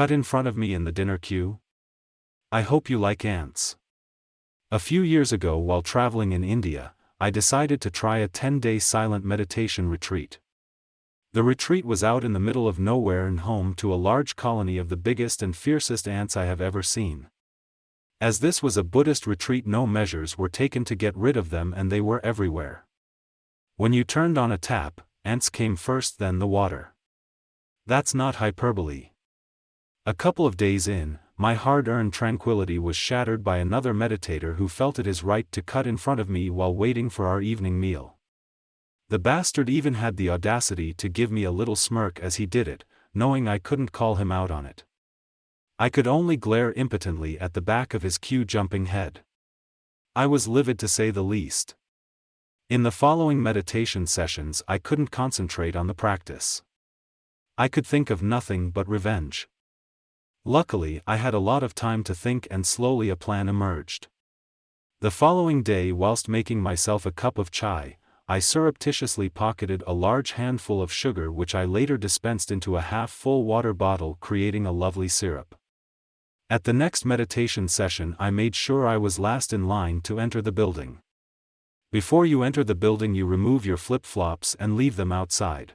cut in front of me in the dinner queue? I hope you like ants. A few years ago while traveling in India, I decided to try a 10-day silent meditation retreat. The retreat was out in the middle of nowhere and home to a large colony of the biggest and fiercest ants I have ever seen. As this was a Buddhist retreat, no measures were taken to get rid of them, and they were everywhere. When you turned on a tap, ants came first, then the water. That's not hyperbole. A couple of days in, my hard-earned tranquility was shattered by another meditator who felt it his right to cut in front of me while waiting for our evening meal. The bastard even had the audacity to give me a little smirk as he did it, knowing I couldn't call him out on it. I could only glare impotently at the back of his queue-jumping head. I was livid to say the least. In the following meditation sessions I couldn't concentrate on the practice. I could think of nothing but revenge. Luckily, I had a lot of time to think, and slowly a plan emerged. The following day, whilst making myself a cup of chai, I surreptitiously pocketed a large handful of sugar which I later dispensed into a half-full water bottle, creating a lovely syrup. At the next meditation session I made sure I was last in line to enter the building. Before you enter the building you remove your flip-flops and leave them outside.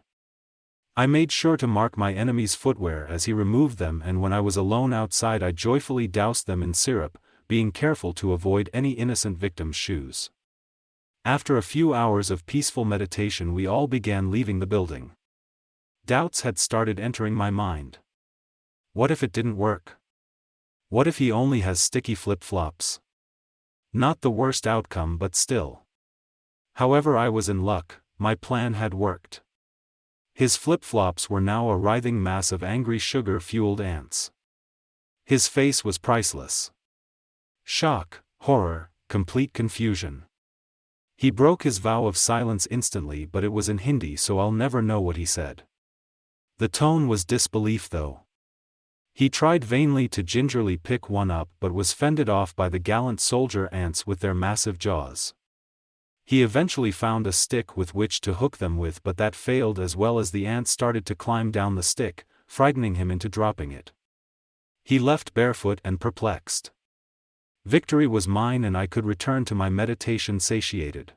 I made sure to mark my enemy's footwear as he removed them, and when I was alone outside I joyfully doused them in syrup, being careful to avoid any innocent victim's shoes. After a few hours of peaceful meditation we all began leaving the building. Doubts had started entering my mind. What if it didn't work? What if he only has sticky flip-flops? Not the worst outcome, but still. However, I was in luck, my plan had worked. His flip-flops were now a writhing mass of angry sugar-fueled ants. His face was priceless. Shock, horror, complete confusion. He broke his vow of silence instantly, but it was in Hindi, so I'll never know what he said. The tone was disbelief though. He tried vainly to gingerly pick one up but was fended off by the gallant soldier ants with their massive jaws. He eventually found a stick with which to hook them with, but that failed, as well as the ants started to climb down the stick, frightening him into dropping it. He left barefoot and perplexed. Victory was mine and I could return to my meditation satiated.